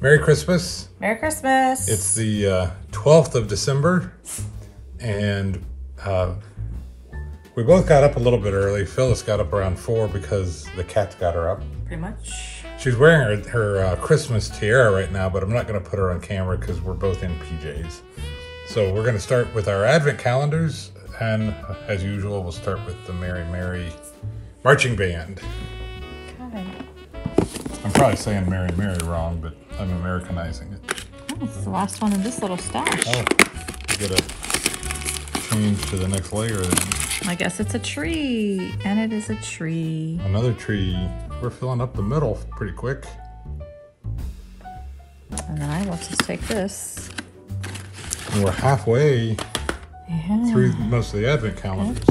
Merry Christmas. Merry Christmas. It's the 12th of December, and we both got up a little bit early. Phyllis got up around 4 because the cats got her up. Pretty much. She's wearing her Christmas tiara right now, but I'm not going to put her on camera because we're both in PJs. So we're going to start with our Advent calendars, and as usual, we'll start with the Merry Mary Marching Band. Okay. I'm probably saying Merry Mary wrong, but I'm Americanizing it. Oh, it's the last one in this little stash. Oh, we gotta change to the next layer then. I guess it's a tree, and it is a tree. Another tree. We're filling up the middle pretty quick. And then I will just take this. And we're halfway through most of the Advent calendars.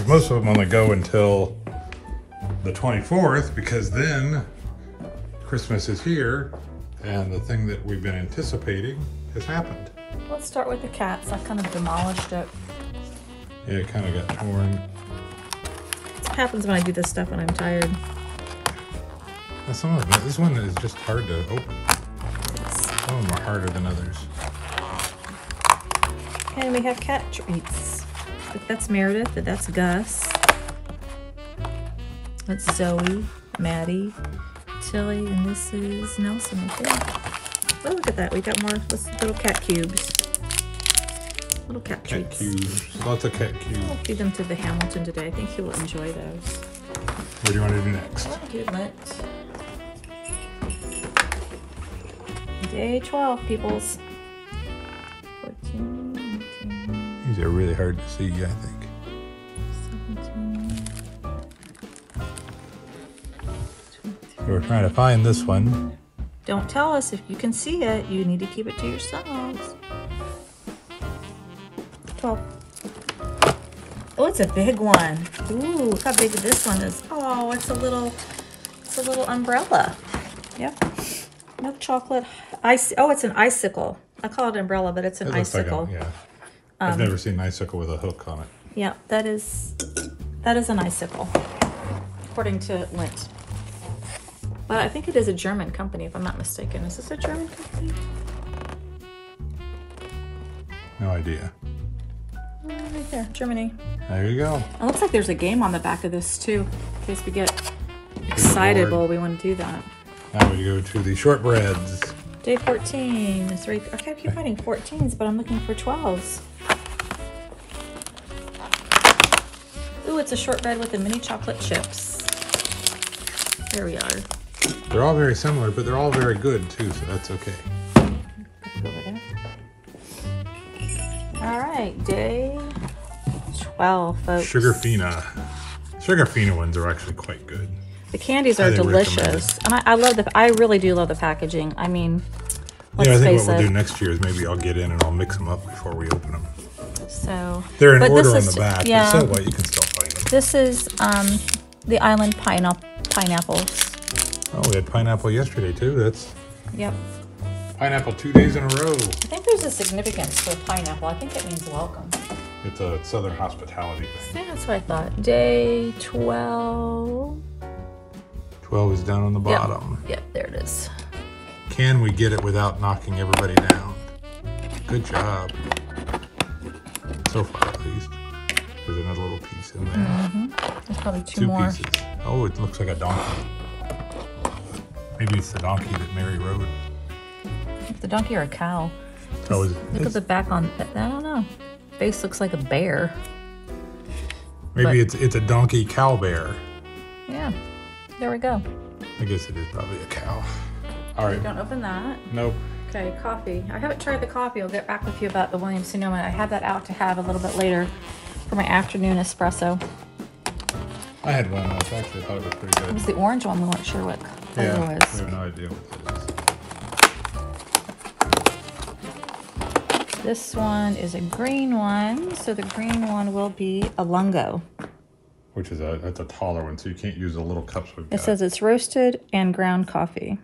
Most of them only go until the 24th, because then Christmas is here, and the thing that we've been anticipating has happened. Let's start with the cats. I kind of demolished it. Yeah, it kind of got torn. That's what happens when I do this stuff when I'm tired. Some of them, this one is just hard to open. Some of them are harder than others. And we have cat treats. That's Meredith, and that's Gus. That's Zoe, Maddie, Tilly, and this is Nelson, I think. Oh, look at that. We got more little cat cubes. Little cat treats. Cubes. Lots of cat cubes. I'll feed them to the Hamilton today. I think he will enjoy those. What do you want to do next? Good Lent. Day 12, peoples. 14, 18, These are really hard to see, I think. 17. We're trying to find this one. Don't tell us if you can see it. You need to keep it to yourselves. 12. Oh, it's a big one. Ooh, look how big this one is. Oh, it's a little umbrella. Yep. Milk chocolate ice. Oh, it's an icicle. I call it umbrella, but it's an icicle. Like I've never seen an icicle with a hook on it. Yeah, that is an icicle, according to Lint. But I think it is a German company, if I'm not mistaken. Is this a German company? No idea. Right there, Germany. There you go. It looks like there's a game on the back of this too, in case we get excited while we want to do that. Now we go to the shortbreads. Day 14 is right. Okay, I keep finding 14s, but I'm looking for 12s. Ooh, it's a shortbread with the mini chocolate chips. There we are. They're all very similar, but they're all very good too, so that's okay. Over there. All right, day 12, folks. Sugarfina ones are actually quite good. The candies are delicious, and I really do love the packaging. I mean, let's I think face what we'll it. do next year is maybe I'll get in and I'll mix them up before we open them. So They're in order on the back, yeah, but so what? You can still find them. This is the island pineapples. Oh, we had pineapple yesterday too. That's Yep. pineapple 2 days in a row. I think there's a significance to pineapple. I think it means welcome. It's a Southern hospitality thing. Yeah, that's what I thought. Day 12. 12 is down on the bottom. Yep, there it is. Can we get it without knocking everybody down? Good job. So far, at least. There's another little piece in there. There's probably two more. Pieces. Oh, it looks like a donkey. Maybe it's the donkey that Mary rode. The donkey or a cow? Oh, Look at the back on it. I don't know. Face looks like a bear. Maybe it's a donkey cow bear. Yeah. There we go. I guess it is probably a cow. All right. Don't open that. Nope. Okay, coffee. I haven't tried the coffee. I'll get back with you about the Williams Sonoma. I had that out to have a little bit later for my afternoon espresso. I had one once. Actually, I thought it was pretty It good. was the orange one. We weren't sure what flavor Yeah, we was. have no idea what it is. This one is a green one. So the green one will be a lungo. Which is that's a taller one, so you can't use the little cups we've got. It says it's roasted and ground coffee.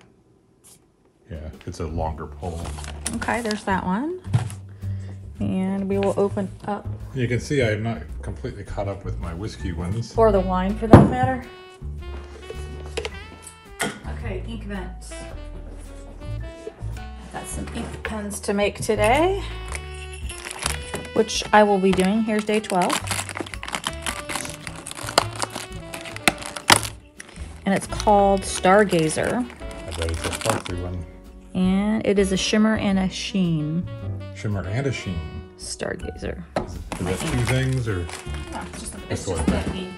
Yeah, it's a longer pull. Okay, there's that one. And we will open up. You can see I am not completely caught up with my whiskey ones. Or the wine for that matter. Okay, ink vent. Got some ink pens to make today, which I will be doing. Here's day 12. And it's called Stargazer. I bet it's a sparkly one. And it is a shimmer and a sheen. Shimmer and a sheen. Stargazer. Is that two things or? No, it's just the ink.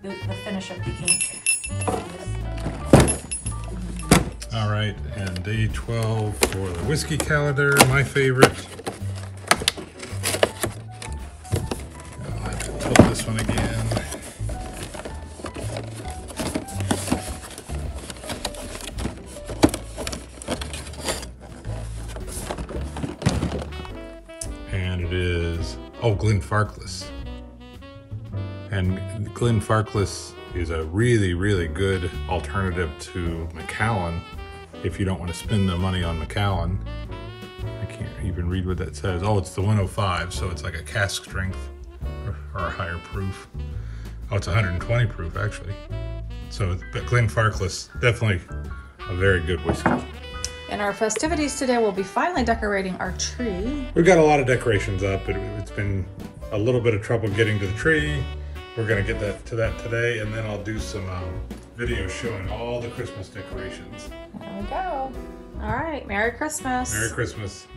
The finish of the ink. All right, and day 12 for the whiskey calendar, my favorite. I'll have to tilt this one again. And it is, oh, Glenfarclas. And Glenfarclas is a really, really good alternative to Macallan if you don't want to spend the money on Macallan. I can't even read what that says. Oh, it's the 105, so it's like a cask strength or a higher proof. Oh, it's 120 proof actually. So, but Glenfarclas, definitely a very good whiskey. In our festivities today, we'll be finally decorating our tree. We've got a lot of decorations up, but it's been a little bit of trouble getting to the tree. We're gonna get to that today, and then I'll do some videos showing all the Christmas decorations. There we go. All right, Merry Christmas. Merry Christmas.